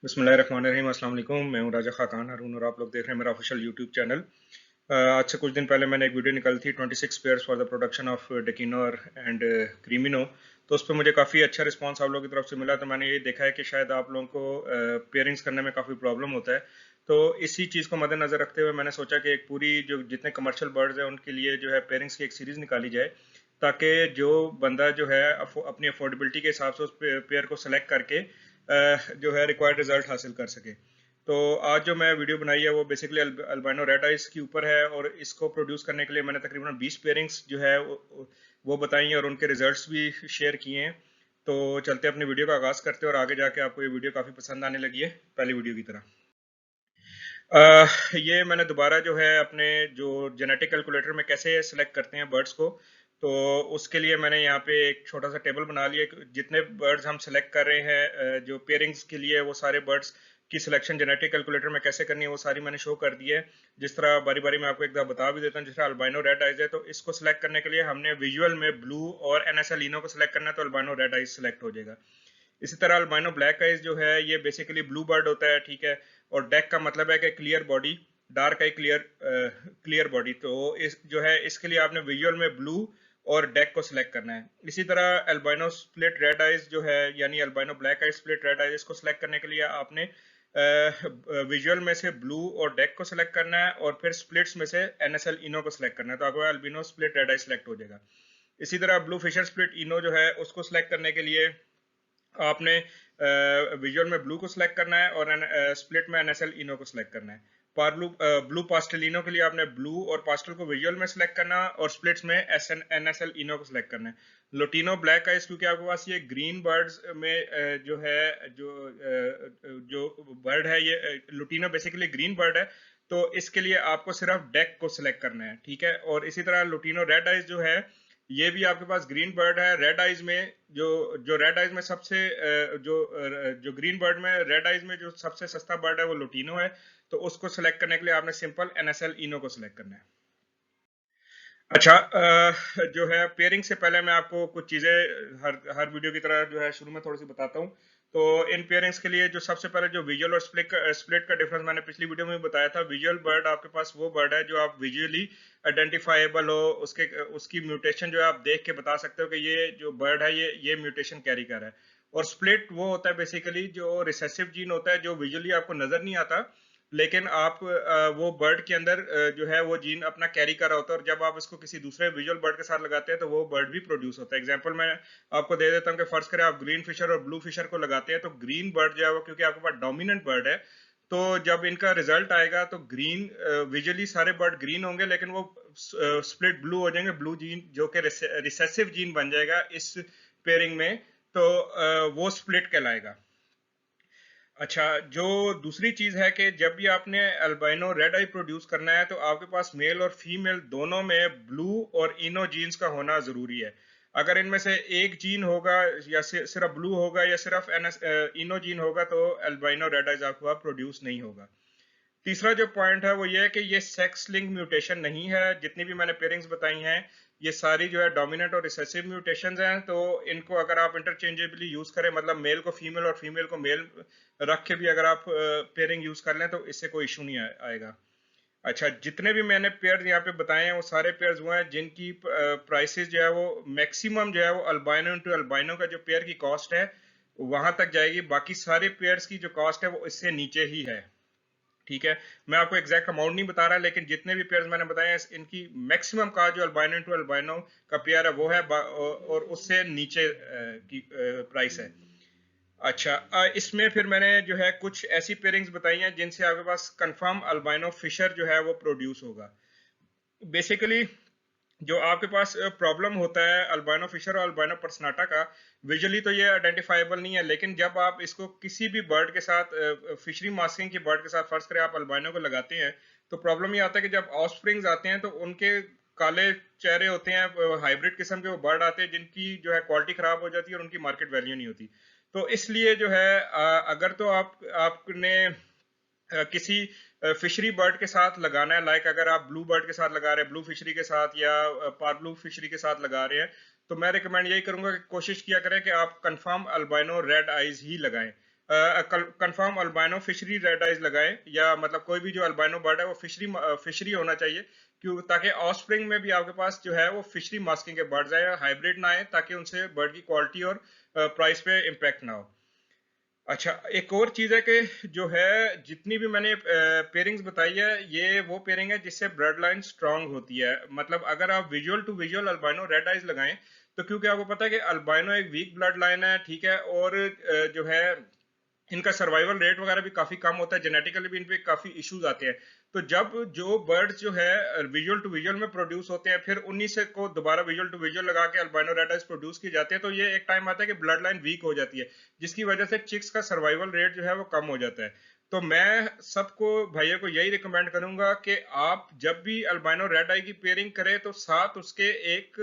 बिस्मिल्लाहिर्रहमानिर्रहीम। अस्सलाम वालेकुम। मैं हूं राजा खाकान हारून और आप लोग देख रहे हैं मेरा ऑफिशियल यूट्यूब चैनल। आज से कुछ दिन पहले मैंने एक वीडियो निकाली थी 26 pairs for the production of डेकिनोर एंड क्रीमिनो। तो उस पर मुझे काफ़ी अच्छा रिस्पांस आप लोगों की तरफ से मिला। तो मैंने ये देखा है कि शायद आप लोगों को पेयरिंग्स करने में काफ़ी प्रॉब्लम होता है। तो इसी चीज़ को मद्देनज़र रखते हुए मैंने सोचा कि एक पूरी जो जितने कमर्शियल बर्ड्स हैं उनके लिए जो है पेयरिंग्स की एक सीरीज़ निकाली जाए, ताकि जो बंदा जो है अपनी अफोर्डेबिलिटी के हिसाब से उस पेयर को सेलेक्ट करके जो है रिक्वायर्ड रिजल्ट हासिल कर सके। तो आज जो मैं वीडियो बनाई है वो बेसिकली अल्बाइनो रेड आइस के ऊपर है, और इसको प्रोड्यूस करने के लिए मैंने तकरीबन 20 पेयरिंग्स जो है वो बताई हैं और उनके रिजल्ट्स भी शेयर किए हैं। तो चलते अपनी वीडियो का आगाज़ करते हैं और आगे जाके आपको ये वीडियो काफ़ी पसंद आने लगी है पहली वीडियो की तरह। ये मैंने दोबारा जो है अपने जो जेनेटिक कैलकुलेटर में कैसे सिलेक्ट करते हैं बर्ड्स को, तो उसके लिए मैंने यहाँ पे एक छोटा सा टेबल बना लिया कि जितने बर्ड्स हम सेलेक्ट कर रहे हैं जो पेयरिंग्स के लिए, वो सारे बर्ड्स की सिलेक्शन जेनेटिक कैलकुलेटर में कैसे करनी है वो सारी मैंने शो कर दी है। जिस तरह बारी बारी मैं आपको एक दफा बता भी देता हूँ। जिस तरह अल्बाइनो रेड आइज है तो इसको सिलेक्ट करने के लिए हमने विजुअल में ब्लू और एनएसएल इनो को सिलेक्ट करना है, तो अल्बाइनो रेड आइज सिलेक्ट हो जाएगा। इसी तरह अल्बाइनो ब्लैक आइज जो है ये बेसिकली ब्लू बर्ड होता है, ठीक है। और डेक का मतलब है कि clear body, dark I clear body. तो इस जो है इसके लिए आपने विजुअल में ब्लू और डेक को सिलेक्ट करना है। इसी तरह अल्बाइनो स्प्लिट रेड आइज जो है यानी albino black eyes split red eyes को सिलेक्ट करने के लिए आपने विजुअल में से ब्लू और डेक को सिलेक्ट करना है, और फिर स्प्लिट्स में से एनएसएल इनो को सिलेक्ट करना है, तो आपको albino split red eyes select हो जाएगा। इसी तरह ब्लू फिशर स्प्लिट इनो जो है उसको सिलेक्ट करने के लिए आपने विजुअल में ब्लू को सिलेक्ट करना है और स्प्लिट में एनएसएल इनो को सिलेक्ट करना है। ब्लू पास्टेलिनो के लिए आपने ब्लू और पास्टल को विजुअल में सिलेक्ट करना है और स्प्लिट्स में एनएसएल इनो को सिलेक्ट करना है। लोटिनो ब्लैक आइस, क्योंकि आपके पास ये ग्रीन बर्ड्स में जो है जो बर्ड है ये लोटिनो बेसिकली ग्रीन बर्ड है, तो इसके लिए आपको सिर्फ डेक को सिलेक्ट करना है, ठीक है। और इसी तरह लोटिनो रेड आइज जो है ये भी आपके पास ग्रीन बर्ड है। रेड आइज में जो जो रेड आइज में सबसे जो ग्रीन बर्ड में रेड आइज में जो सबसे सस्ता बर्ड है वो लोटिनो है, तो उसको सिलेक्ट करने के लिए आपने सिंपल एनएसएल इनो को सिलेक्ट करना है। अच्छा, जो है पेयरिंग से पहले मैं आपको कुछ चीज़ें हर हर वीडियो की तरह जो है शुरू में थोड़ी सी बताता हूँ। तो इन पेयरिंग्स के लिए जो सबसे पहले जो विजुअल और स्प्लिट का डिफरेंस मैंने पिछली वीडियो में भी बताया था। विजुअल बर्ड आपके पास वो बर्ड है जो आप विजुअली आइडेंटिफाइबल हो, उसके उसकी म्यूटेशन जो है आप देख के बता सकते हो कि ये जो बर्ड है ये म्यूटेशन कैरी कर रहा है। और स्प्लिट वो होता है बेसिकली जो रिसेसिव जीन होता है, जो विजुअली आपको नजर नहीं आता, लेकिन आप वो बर्ड के अंदर जो है वो जीन अपना कैरी कर रहा होता है, और जब आप इसको किसी दूसरे विजुअल बर्ड के साथ लगाते हैं तो वो बर्ड भी प्रोड्यूस होता है। एग्जांपल मैं आपको दे देता हूँ कि फर्ज करें आप ग्रीन फिशर और ब्लू फिशर को लगाते हैं, तो ग्रीन बर्ड जो है वो क्योंकि आपके पास डोमिनेंट बर्ड है, तो जब इनका रिजल्ट आएगा तो ग्रीन विजुअली सारे बर्ड ग्रीन होंगे, लेकिन वो स्प्लिट ब्लू हो जाएंगे। ब्लू जीन जो कि रिसेसिव जीन बन जाएगा इस पेयरिंग में, तो वो स्प्लिट कहलाएगा। अच्छा, जो दूसरी चीज है कि जब भी आपने अल्बाइनो रेड आई प्रोड्यूस करना है तो आपके पास मेल और फीमेल दोनों में ब्लू और इनो जीन्स का होना जरूरी है। अगर इनमें से एक जीन होगा या सिर्फ ब्लू होगा या सिर्फ इनो जीन होगा, तो अल्बाइनो रेड आइज आपके पास प्रोड्यूस नहीं होगा। तीसरा जो पॉइंट है वो ये है कि ये सेक्स लिंक म्यूटेशन नहीं है। जितनी भी मैंने पेयरिंग्स बताई हैं ये सारी जो है डोमिनेंट और रिसेसिव म्यूटेशंस हैं, तो इनको अगर आप इंटरचेंजेबली यूज करें, मतलब मेल को फीमेल और फीमेल को मेल रख के भी अगर आप पेयरिंग यूज कर लें तो इससे कोई इशू नहीं आएगा। अच्छा, जितने भी मैंने पेयर यहाँ पे बताए हैं वो सारे पेयर्स वो हैं जिनकी प्राइसेस जो है वो मैक्सिमम जो है वो अल्बाइनो इंटू अल्बाइनो का जो पेयर की कॉस्ट है वहां तक जाएगी। बाकी सारे पेयर्स की जो कॉस्ट है वो इससे नीचे ही है, ठीक है। मैं आपको एग्जैक्ट अमाउंट नहीं बता रहा, लेकिन जितने भी पेयर्स मैंने बताए हैं इनकी मैक्सिमम का जो अल्बाइनो टू अल्बाइनो का पेयर है वो है और उससे नीचे की प्राइस है। अच्छा, इसमें फिर मैंने जो है कुछ ऐसी पेयरिंग्स बताई हैं जिनसे आपके पास कंफर्म अल्बाइनो फिशर जो है वो प्रोड्यूस होगा। बेसिकली जो आपके पास प्रॉब्लम होता है अल्बाइनो फिशर और अल्बाइनो पर्सनाटा का, विजुअली तो ये आइडेंटिफाइबल नहीं है, लेकिन जब आप इसको किसी भी बर्ड के साथ फिशरी मास्किंग की बर्ड के साथ फर्ज करें आप अल्बाइनो को लगाते हैं, तो प्रॉब्लम ये आता है कि जब ऑफस्प्रिंग्स आते हैं तो उनके काले चेहरे होते हैं, हाइब्रिड किस्म के वो बर्ड आते हैं जिनकी जो है क्वालिटी खराब हो जाती है और उनकी मार्केट वैल्यू नहीं होती। तो इसलिए जो है अगर तो आपने किसी फिशरी बर्ड के साथ लगाना है, लाइक अगर आप ब्लू बर्ड के साथ लगा रहे हैं, ब्लू फिशरी के साथ या पार्ब्लू फिशरी के साथ लगा रहे हैं, तो मैं रिकमेंड यही करूंगा कि कोशिश किया करें कि आप कंफर्म अल्बाइनो रेड आइज ही लगाएं। Confirm albino fishery red eyes लगाएं, या मतलब कोई भी जो अल्बाइनो बर्ड है वो फिशरी होना चाहिए, क्यों, ताकि ऑफस्प्रिंग में भी आपके पास जो है वो फिशरी मास्किंग के बर्ड्स आए, हाइब्रिड ना आए, ताकि उनसे बर्ड की क्वालिटी और प्राइस पे इम्पैक्ट ना हो। अच्छा, एक और चीज है कि जो है जितनी भी मैंने पेयरिंग्स बताई है, ये वो पेयरिंग है जिससे ब्लड लाइन स्ट्रांग होती है। मतलब अगर आप visual to visual albino red eyes लगाएं, तो क्योंकि आपको पता है कि अल्बाइनो एक वीक ब्लड लाइन है, ठीक है, और जो है इनका सर्वाइवल रेट वगैरह भी काफी कम होता है, जेनेटिकली भी इन पे काफी इश्यूज आते हैं। तो जब जो बर्ड्स जो है विजुअल टू विजुअल में प्रोड्यूस होते हैं, फिर उन्हीं से को दोबारा विजुअल टू विजुअल लगा के अल्बाइनो रेड आइज प्रोड्यूस किए जाते हैं, तो ये एक टाइम आता है कि ब्लड लाइन वीक हो जाती है, जिसकी वजह से चिक्स का सर्वाइवल रेट जो है वो कम हो जाता है। तो मैं सबको भाइयों को यही रिकमेंड करूंगा कि आप जब भी अल्बाइनो रेड आई की पेयरिंग करें, तो साथ उसके एक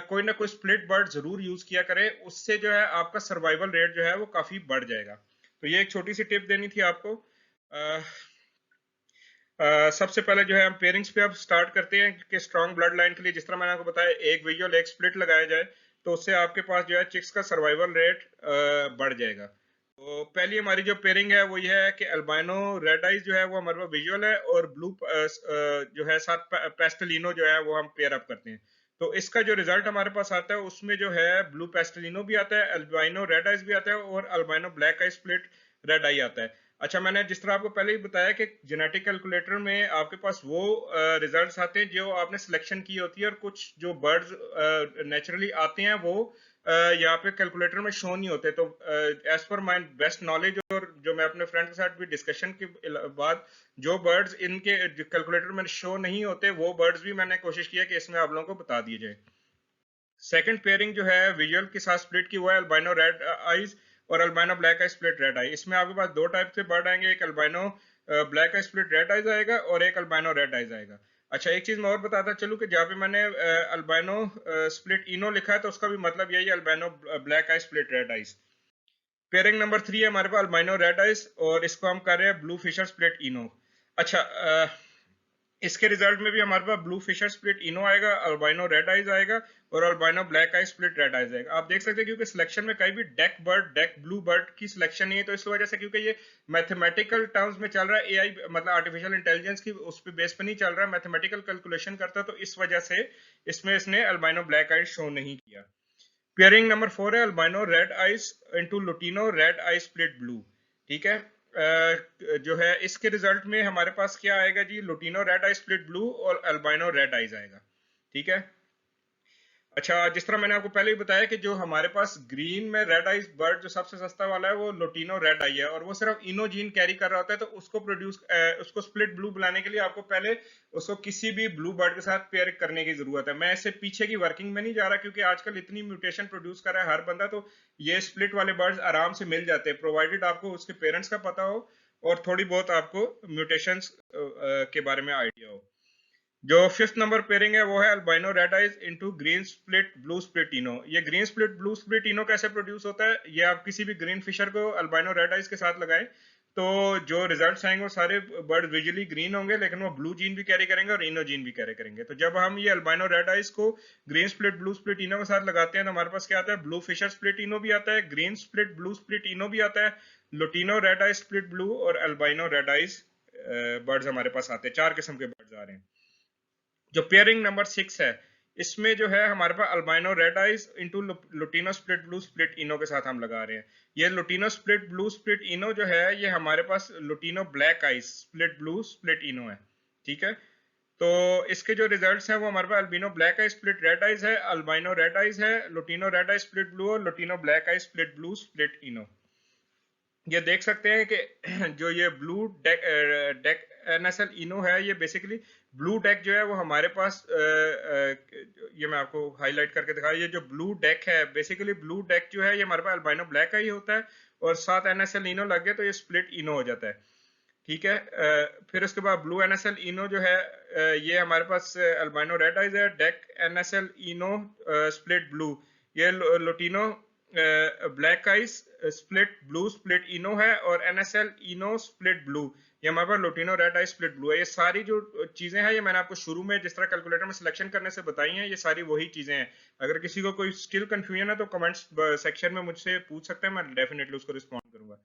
कोई ना कोई स्प्लिट बर्ड जरूर यूज किया करें, उससे जो है आपका सर्वाइवल रेट जो है वो काफी बढ़ जाएगा। तो ये एक छोटी सी टिप देनी थी आपको। सबसे पहले जो है हम पेयरिंग्स पे अब स्टार्ट करते हैं कि स्ट्रॉन्ग ब्लड लाइन के लिए, जिस तरह मैंने आपको बताया, एक विजुअल एक स्प्लिट लगाया जाए, तो उससे आपके पास जो है चिक्स का सर्वाइवल रेट बढ़ जाएगा। तो पहली हमारी जो पेयरिंग है वो ये है कि अल्बाइनो रेड आइज जो है वो हमारे पास विजुअल है, और ब्लू जो है साथ पेस्टलिनो जो है वो हम पेयर अप करते हैं। तो इसका जो रिजल्ट हमारे पास आता है उसमें जो है ब्लू पेस्टलिनो भी आता है, अल्बाइनो रेड आइज भी आता है, और albino black eye split red आई आता है। अच्छा, मैंने जिस तरह आपको पहले ही बताया कि जेनेटिक कैलकुलेटर में आपके पास वो रिजल्ट्स आते हैं जो आपने सिलेक्शन की होती है, और कुछ जो बर्ड्स नेचुरली आते हैं वो यहाँ पे कैलकुलेटर में शो नहीं होते। तो as per my best knowledge, और जो मैं अपने फ्रेंड के साथ भी डिस्कशन के बाद, जो बर्ड्स इनके कैलकुलेटर में शो नहीं होते, वो बर्ड्स भी मैंने कोशिश किया कि इसमें आप लोगों को बता दिए जाए। सेकंड पेयरिंग जो है विजुअल के साथ स्प्लिट की हुआ है, अल्बाइनो रेड आइज और albino black eye split red आई। इसमें आपके पास दो टाइप से बर्ड आएंगे, एक albino black eye split red eyes आएगा, और एक अल्बाइनो रेड आइज आएगा। अच्छा, एक चीज मैं और बताता चलूं कि जहाँ पे मैंने अल्बाइनो स्प्लिट इनो लिखा है, तो उसका भी मतलब यही है, albino black eye split red eyes. Pairing number 3 है हमारे पास अल्बाइनो रेड आइज, और इसको हम कर रहे हैं ब्लू फिशर स्प्लिट इनो। अच्छा, इसके रिजल्ट में भी हमारे पास ब्लू फिशर स्प्लिट इनो आएगा, अल्बाइनो रेड आइज आएगा, और albino black eye split red eyes आएगा। आप देख सकते हैं क्योंकि सिलेक्शन में कहीं भी डेक ब्लू बर्ड की सिलेक्शन नहीं है, तो इस वजह से, क्योंकि ये मैथमेटिकल टर्म्स में चल रहा है, एआई मतलब आर्टिफिशियल इंटेलिजेंस की उस पे बेस पे नहीं चल रहा है, मैथमेटिकल कैलकुलेशन करता है, तो इस वजह से इसमें इसने अल्बाइनो ब्लैक आइज शो नहीं किया। पेयरिंग नंबर 4 है albino red eyes into lutino red eye split blue. ठीक है, जो है इसके रिजल्ट में हमारे पास क्या आएगा जी, lutino red eye split blue और अल्बाइनो रेड आइज आएगा। ठीक है। अच्छा, जिस तरह मैंने आपको पहले ही बताया कि जो हमारे पास ग्रीन में रेड आइज बर्ड जो सबसे सस्ता वाला है वो लोटिनो रेड आई है, और वो सिर्फ इनो जीन कैरी कर रहा होता है। तो उसको उसको स्प्लिट ब्लू बनाने के लिए आपको पहले उसको किसी भी ब्लू बर्ड के साथ पेयर करने की जरूरत है। मैं इससे पीछे की वर्किंग में नहीं जा रहा, क्योंकि आजकल इतनी म्यूटेशन प्रोड्यूस कर रहा है हर बंदा, तो ये स्प्लिट वाले बर्ड्स आराम से मिल जाते हैं, प्रोवाइडेड आपको उसके पेरेंट्स का पता हो और थोड़ी बहुत आपको म्यूटेशंस के बारे में आइडिया हो। जो फिफ्थ नंबर पेयरिंग है वो है albino red eyes into green split blue split ino. ये green split blue split ino कैसे प्रोड्यूस होता है, ये आप किसी भी ग्रीन फिशर को अल्बाइनो रेड आइज के साथ लगाएं, तो जो रिजल्ट्स आएंगे वो सारे बर्ड विजुअली ग्रीन होंगे, लेकिन वो ब्लू जीन भी कैरी करेंगे और इनो जीन भी कैरी करेंगे। तो जब हम ये अल्बाइनो रेड आइज को green split blue split ino के साथ लगाते हैं, तो हमारे पास क्या आता है, ब्लू फिशर स्प्लिट इनो भी आता है, ग्रीन स्प्लिट ब्लू स्प्लिट इनो भी आता है, lutino red eyes split blue और अल्बाइनो रेड आइज बर्ड्स हमारे पास आते हैं। 4 किस्म के बर्ड्स आ रहे हैं। जो पेयरिंग नंबर 6 है, इसमें जो है हमारे पास albino red eyes into lutino split blue split ino के साथ हम लगा रहे हैं। ये lutino split blue split ino जो है, ये हमारे पास lutino black eyes split blue split ino है। ठीक है। तो इसके जो रिजल्ट्स हैं वो हमारे पास albino black eye split red eyes है, अल्बाइनो रेड आइज है, lutino red eye split blue और lutino black eye split blue split ino. ये देख सकते हैं कि जो ये ब्लू डेक डेक एनएसएल इनो है, ये बेसिकली ब्लू डेक जो है वो हमारे पास ये मैं आपको हाईलाइट करके दिखा, ये जो ब्लू डेक है, बेसिकली ब्लू डेक जो है ये हमारे पास अल्बाइनो ब्लैक का ही होता है, और साथ एनएसएल इनो लग गया तो ये स्प्लिट इनो हो जाता है। ठीक है। फिर उसके बाद ब्लू एनएसएल इनो जो है, ये हमारे पास अल्बाइनो रेड आइज है, डेक एनएसएल इनो स्प्लिट ब्लू, ये lutino black ice split blue split ino है, और एनएसएल इनो स्प्लिट ब्लू, ये हमारे पास lutino red eye split blue है। ये सारी जो चीजें हैं, ये मैंने आपको शुरू में जिस तरह कैलकुलेटर में सिलेक्शन करने से बताई हैं, ये सारी वही चीजें हैं। अगर किसी को कोई स्टिल कंफ्यूजन है तो कमेंट्स सेक्शन में मुझसे पूछ सकते हैं, मैं डेफिनेटली उसको रिस्पॉन्ड करूंगा।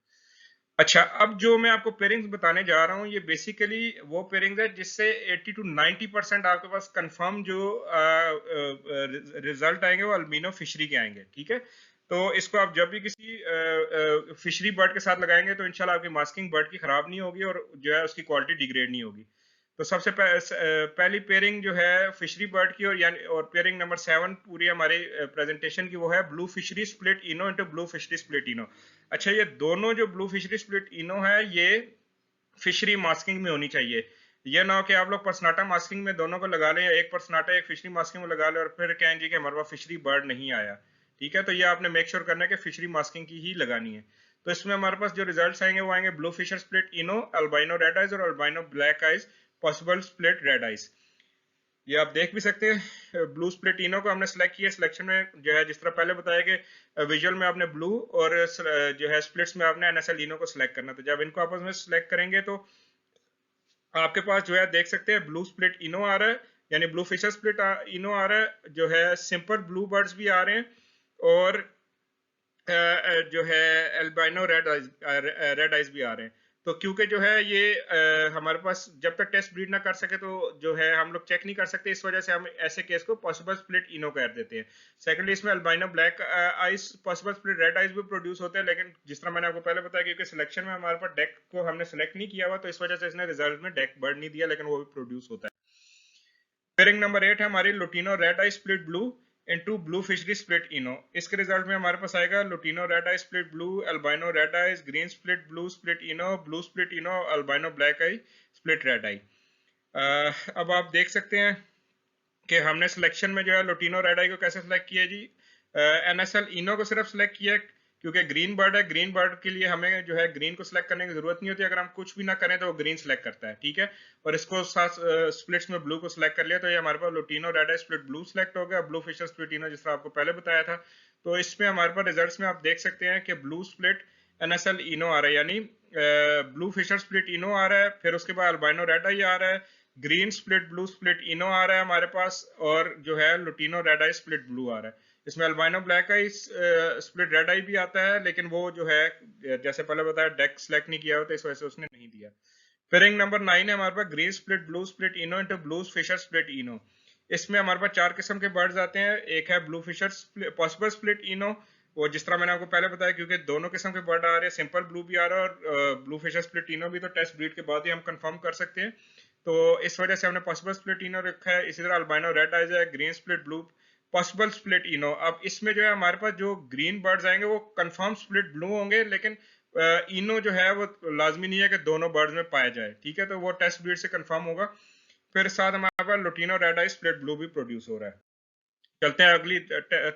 अच्छा, अब जो मैं आपको पेयरिंग्स बताने जा रहा हूँ, ये बेसिकली वो पेयरिंग्स है जिससे 80 टू 90% आपके पास कंफर्म जो रिजल्ट आएंगे वो अल्बिनो फिशरी के आएंगे, ठीक है। तो इसको आप जब भी किसी फिशरी बर्ड के साथ लगाएंगे तो इंशाल्लाह आपकी मास्किंग बर्ड की खराब नहीं होगी और जो है उसकी क्वालिटी डिग्रेड नहीं होगी। तो सबसे पहली पेयरिंग जो है फिशरी बर्ड की, और यानी और पेयरिंग नंबर 7 पूरी हमारी प्रेजेंटेशन की, वो है blue Fischeri split ino into blue Fischeri split इनो। अच्छा, ये दोनों जो ब्लू फिशरी स्प्लिट इनो है ये फिशरी मास्किंग में होनी चाहिए। ये ना हो कि आप लोग पर्सनाटा मास्किंग में दोनों को लगा लें, या एक पर्सनाटा एक फिशरी मास्किंग में लगा लें और फिर कहें जी कि हमारे पास फिशरी बर्ड नहीं आया, ठीक है। तो ये आपने मेक श्योर करना है कि फिशरी मास्किंग की ही लगानी है। तो इसमें हमारे पास जो रिजल्ट्स आएंगे वो आएंगे blue Fisher split ino, albino red eyes और albino black eyes, possible split red eyes. ये आप देख भी सकते हैं, ब्लू स्प्लिट इनो को हमने सेलेक्ट किया। सिलेक्शन में जो है जिस तरह पहले बताया कि विजुअल में आपने ब्लू और जो है स्प्लिट्स में आपने एनएसएल इनो को सिलेक्ट करना। तो जब इनको आपस में सिलेक्ट करेंगे तो आपके पास जो है देख सकते हैं ब्लू स्प्लिट इनो आ रहा है, यानी ब्लू फिशर स्प्लिट इनो आ रहा है, जो है सिंपल ब्लू बर्ड्स भी आ रहे हैं और जो है एल्बाइनो रेड आइज भी आ रहे हैं। तो क्योंकि जो है ये हमारे पास जब तक टेस्ट ब्रीड ना कर सके तो जो है हम लोग चेक नहीं कर सकते, इस वजह से हम ऐसे केस को पॉसिबल स्प्लिट इनो कर देते हैं। सेकेंडली इसमें albino black eyes, possible split red eyes भी प्रोड्यूस होते हैं, लेकिन जिस तरह मैंने आपको पहले बताया क्योंकि सिलेक्शन में हमारे पास डेक को हमने सेलेक्ट नहीं किया हुआ तो इस वजह से इसने रिजल्ट में डेक बर्ड नहीं दिया, लेकिन वो भी प्रोड्यूस होता है। पेयरिंग नंबर 8 है हमारी lutino red eye split blue into blue Fischeri split ino. इसके रिजल्ट में हमारे पास आएगा lutino red eye split blue, albino red eyes, green split blue split ino, blue split ino, albino black eye split red eye. अब आप देख सकते हैं कि हमने सिलेक्शन में जो है लुटिनो रेड आई को कैसे सिलेक्ट किया जी। एनएसएल इनो को सिर्फ सिलेक्ट किया क्योंकि ग्रीन बर्ड है, ग्रीन बर्ड के लिए हमें जो है ग्रीन को सिलेक्ट करने की जरूरत नहीं होती, अगर हम कुछ भी ना करें तो वो ग्रीन सिलेक्ट करता है, ठीक है। और इसको साथ स्प्लिट्स में ब्लू को सिलेक्ट कर लिया तो ये हमारे पास lutino red eye split blue select हो गया, ब्लू फिशर स्प्लिट इनो जिस तरह आपको पहले बताया था। तो इसमें हमारे पास रिजल्ट्स में आप देख सकते हैं कि ब्लू स्प्लिट एनएसएल इनो आ रहा है, यानी ब्लू फिशर स्प्लिट इनो आ रहा है, फिर उसके बाद अल्बाइनो रेड आई आ रहा है, green split blue split ino आ रहा है हमारे पास, और जो है lutino red eye split blue आ रहा है। इसमें albino black eye split red eye भी आता है, लेकिन वो जो है जैसे पहले बताया डेक सेलेक्ट नहीं किया होता, इस वजह से उसने नहीं दिया। पेयरिंग नंबर 9 है हमारे पास green split blue split ino into blue Fisher split ino. इसमें हमारे पास 4 किस्म के बर्ड्स आते हैं। एक है blue Fisher possible split ino, वो जिस तरह मैंने आपको पहले बताया क्योंकि दोनों किस्म के बर्ड आ रहे हैं, सिंपल ब्लू भी आ रहा है और ब्लू फिशर स्प्लिट इनो भी, तो टेस्ट ब्रीड के बाद ही हम कंफर्म कर सकते हैं। तो इस वजह से हमने पॉसिबल स्प्लिट इनो रखा है। इसी तरह अल्बाइनो रेड आइज है, green split blue, possible split इनो। अब इसमें जो है हमारे पास जो ग्रीन बर्ड्स आएंगे वो कंफर्म स्प्लिट ब्लू होंगे, लेकिन इनो जो है वो लाजमी नहीं है कि दोनों बर्ड्स में पाया जाए, ठीक है। तो वो टेस्ट ब्रीड से कंफर्म होगा। फिर साथ हमारे पास lutino red eye split blue भी प्रोड्यूस हो रहा है। चलते हैं अगली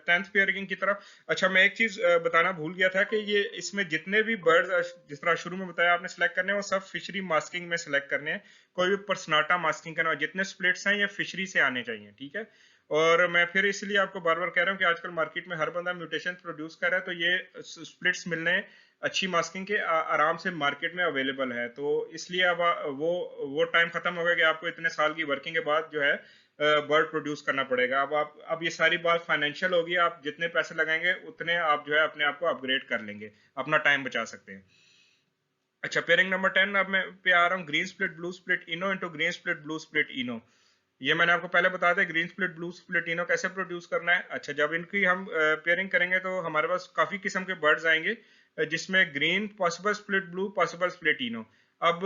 10th पेयरिंग की तरफ। अच्छा, मैं एक चीज बताना भूल गया था कि ये इसमें जितने भी बर्ड्स जिस तरह शुरू में बताया आपने सेलेक्ट करने हैं वो सब फिशरी मास्किंग में सेलेक्ट करने हैं, कोई भी पर्सनाटा मास्किंग करना, जितने स्प्लिट्स हैं ये फिशरी से आने चाहिए, ठीक है। और मैं फिर इसलिए आपको बार बार कह रहा हूँ कि आजकल मार्केट में हर बंदा म्यूटेशन प्रोड्यूस कर रहा है, तो ये स्प्लिट्स मिलने अच्छी मास्किंग के आराम से मार्केट में अवेलेबल है। तो इसलिए अब वो टाइम खत्म हो गया कि आपको इतने साल की वर्किंग के बाद जो है बर्ड प्रोड्यूस करना पड़ेगा। अब ये सारी बात फाइनेंशियल होगी, आप जितने पैसे लगाएंगे उतने आप जो है अपने आप को अपग्रेड कर लेंगे, अपना टाइम बचा सकते हैं। अच्छा, पेयरिंग नंबर 10 अब मैं पे आ रहा हूँ green split blue split ino into green split blue split ino. ये मैंने आपको पहले बता दिया green split blue split ino कैसे प्रोड्यूस करना है। अच्छा, जब इनकी हम पेयरिंग करेंगे तो हमारे पास काफी किस्म के बर्ड्स आएंगे, जिसमें green possible split blue possible split इनो। अब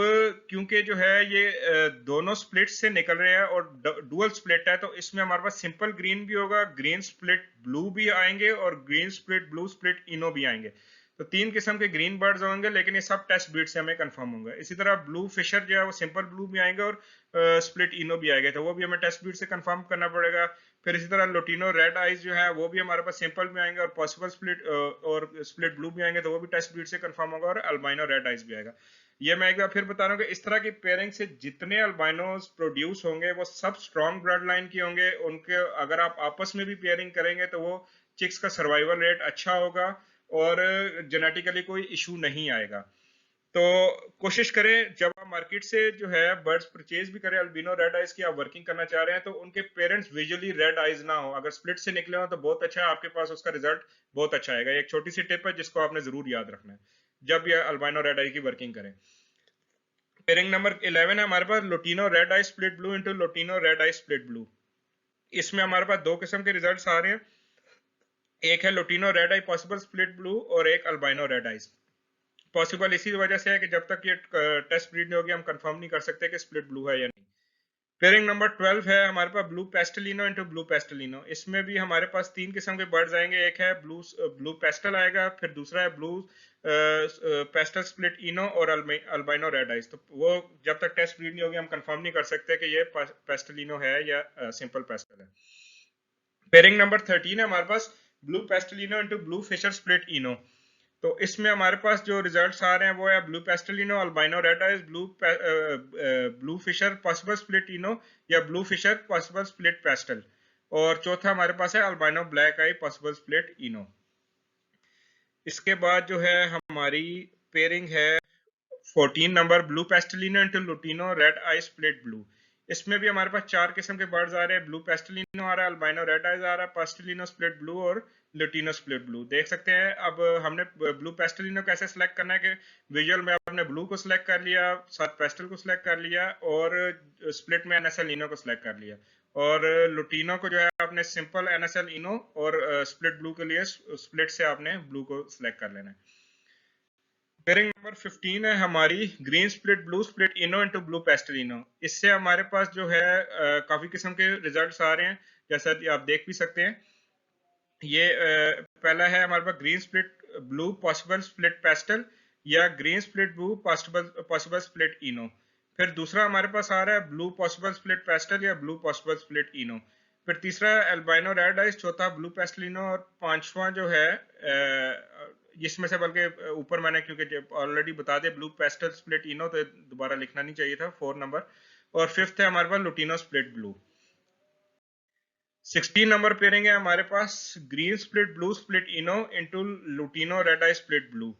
क्योंकि जो है ये दोनों स्प्लिट से निकल रहे हैं और डुअल स्प्लिट है, तो इसमें हमारे पास सिंपल ग्रीन भी होगा, ग्रीन स्प्लिट ब्लू भी आएंगे और ग्रीन स्प्लिट ब्लू स्प्लिट इनो भी आएंगे। तो 3 किस्म के ग्रीन बर्ड्स होंगे, लेकिन ये सब टेस्ट ब्रीड से हमें कंफर्म होंगे। इसी तरह ब्लू फिशर जो है वो सिंपल ब्लू भी आएंगे और स्प्लिट इनो भी आएगा, तो वो भी हमें टेस्ट ब्रीड से कंफर्म करना पड़ेगा। फिर इसी तरह लोटिनो रेड आइज जो है वो भी हमारे पास सिंपल भी आएंगे और पॉसिबल स्प्लिट और स्प्लिट ब्लू भी आएंगे, तो वो भी टेस्ट ब्रीड से कंफर्म होगा, और अल्बाइनो रेड आइज भी आएगा। ये मैं एक बार फिर बता रहा हूँ कि इस तरह की पेयरिंग से जितने अल्बाइनोस प्रोड्यूस होंगे वो सब स्ट्रॉन्ग ब्लड लाइन के होंगे। उनके अगर आप आपस में भी पेयरिंग करेंगे तो वो चिक्स का सर्वाइवल रेट अच्छा होगा और जेनेटिकली कोई इशू नहीं आएगा। तो कोशिश करें जब आप मार्केट से जो है बर्ड्स परचेज भी करें अल्बिनो रेड आइज की, आप वर्किंग करना चाह रहे हैं, तो उनके पेरेंट्स विजुअली रेड आइज ना हो। अगर स्प्लिट से निकले हो तो बहुत अच्छा है, आपके पास उसका रिजल्ट बहुत अच्छा आएगा। एक छोटी सी टिप है जिसको आपने जरूर याद रखना है। जब ये अल्बाइनो रेड आई की वर्किंग करें। पेयरिंग नंबर 11 है हमारे पास lutino red eye split blue into lutino red eye split blue. इसमें हमारे पास दो किस्म के रिजल्ट्स आ रहे हैं, एक है लुटिनो रेड आई पॉसिबल स्प्लिट ब्लू और एक अल्बाइनो रेड आइज। पॉसिबल इसी वजह से है कि जब तक ये टेस्ट ब्रीड नहीं होगी हम कंफर्म नहीं कर सकते कि स्प्लिट ब्लू है या नहीं। पेयरिंग नंबर 12 है हमारे पास blue pastelino into blue pastelino. इसमें भी हमारे पास तीन किस्म के बर्ड्स आएंगे, एक है ब्लू पेस्टल आएगा, फिर दूसरा है ब्लू पेस्टल स्प्लिट इनो और अल्बाइनो रेड आइज। तो वो जब तक टेस्ट ब्रीड नहीं होगी हम कंफर्म नहीं कर सकते कि ये पेस्टलिनो है या सिंपल पेस्टल है। पेयरिंग नंबर 13 है हमारे पास blue pastelino into blue Fisher split ino. तो इसमें हमारे पास जो रिजल्ट्स आ रहे हैं वो है blue pastelino albino red eyes blue Fisher possible split ino या blue Fisher possible split pastel, और चौथा हमारे पास है albino black eye possible split ino. इसके बाद जो है हमारी पेयरिंग है 14 number blue pastelino into lutino red eye split blue. इसमें भी हमारे पास चार किस्म के बर्ड्स आ रहे हैं, ब्लू पेस्टलिनो आ रहा है, अल्बाइनो रेड आइज आ रहा है, पेस्टलिनो स्प्लिट ब्लू और लुटिनो स्प्लिट ब्लू। देख सकते हैं अब हमने ब्लू पेस्टलिनो कैसे सिलेक्ट करना है कि विजुअल में आपने ब्लू को सिलेक्ट कर लिया, साथ पेस्टल को सिलेक्ट कर लिया और स्प्लिट में एनएसएल इनो को सिलेक्ट कर लिया, और लुटिनो को जो है आपने सिंपल एनएसएल इनो और स्प्लिट ब्लू के लिए स्प्लिट से आपने ब्लू को सिलेक्ट कर लेना है। पेयरिंग नंबर 15 है हमारी green split blue split ino into blue pastel ino. इससे हमारे पास जो है काफी किस्म के रिजल्ट्स आ रहे हैं, जैसा कि आप देख भी सकते हैं। ये पहला है हमारे पास green split blue possible split pastel या green split blue possible split ino. फिर दूसरा हमारे पास आ रहा है ब्लू पॉसिबल स्प्लिट पेस्टल या ब्लू पॉसिबल स्प्लिट इनो। फिर तीसरा एल्बाइनो रेड आइज, चौथा ब्लू पेस्टलिनो और पांचवा जो है इसमें से बल्कि ऊपर मैंने क्योंकि ऑलरेडी बता दे ब्लू पेस्टल स्प्लिट इनो तो दोबारा लिखना नहीं चाहिए था, 4 नंबर। और फिफ्थ है हमारे पास lutino split blue. 16 number pairing है हमारे पास green split blue split ino into lutino red eye split blue.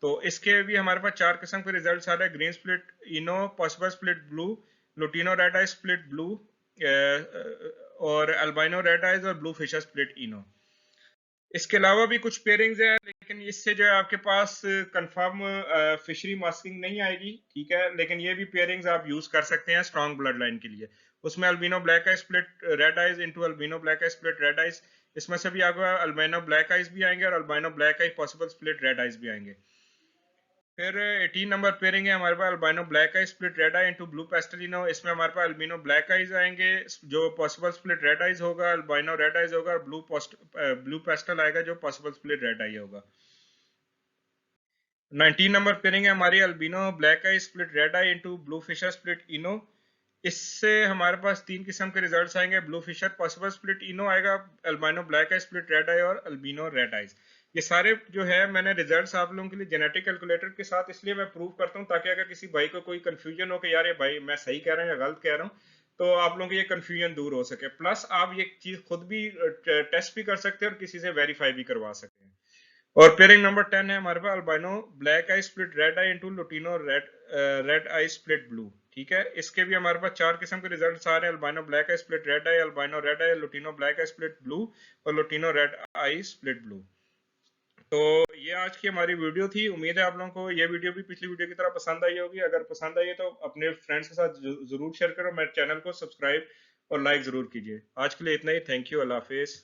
तो इसके भी हमारे पास चार किस्म के रिजल्ट्स आ रहे हैं, green split ino possible split blue lutino red eye split blue और अल्बाइनो रेड आइज और ब्लू फिशर स्प्लिट इनो। इसके अलावा भी कुछ पेयरिंग्स हैं, लेकिन इससे जो है आपके पास कंफर्म फिशरी मास्किंग नहीं आएगी, ठीक है, लेकिन ये भी पेयरिंग्स आप यूज कर सकते हैं स्ट्रॉन्ग ब्लड लाइन के लिए। उसमें albino black eye split red eyes into albino black eye split red eyes, इसमें से भी आपको अल्बिनो ब्लैक आइज भी आएंगे और albino black eye possible split red eyes भी आएंगे। फिर 18 नंबर पेयरिंग है हमारे पास albino black eye split red eye into blue pastelino. इसमें हमारे पास अल्बिनो ब्लैक आइज आएंगे, जो पॉसिबल स्प्लिट रेड आइज होगा, अल्बिनो रेड आइज होगा और ब्लू पेस्टल आएगा जो पॉसिबल स्प्लिट रेड आई होगा। 19 नंबर पेयरिंग है हमारी albino black eye split red eye into blue Fisher split ino. इससे हमारे पास तीन किस्म के रिजल्ट्स आएंगे, blue Fisher possible split ino आएगा, albino black eye split red eye और अल्बिनो रेड आइज। ये सारे जो है मैंने रिजल्ट्स आप लोगों के लिए जेनेटिक कैलकुलेटर के साथ इसलिए मैं प्रूव करता हूँ ताकि अगर किसी भाई को कोई कंफ्यूजन हो कि यार ये भाई मैं सही कह रहा हूँ या गलत कह रहा हूँ, तो आप लोगों की ये कंफ्यूजन दूर हो सके। प्लस आप ये चीज खुद भी टेस्ट भी कर सकते हैं और किसी से वेरीफाई भी करवा सकते हैं। और पेयरिंग नंबर 10 है हमारे पास albino black eye split red आई into lutino red eye split blue. ठीक है, इसके भी हमारे पास चार किस्म के रिजल्ट्स आ रहे हैं, albino black eye split red आई, अल्बाइनो रेड आई, lutino black eye split blue और lutino red eye split blue. तो ये आज की हमारी वीडियो थी। उम्मीद है आप लोगों को ये वीडियो भी पिछली वीडियो की तरह पसंद आई होगी। अगर पसंद आई है तो अपने फ्रेंड्स के साथ जरूर शेयर करो, मेरे चैनल को सब्सक्राइब और लाइक जरूर कीजिए। आज के लिए इतना ही, थैंक यू, अल्लाह हाफिज।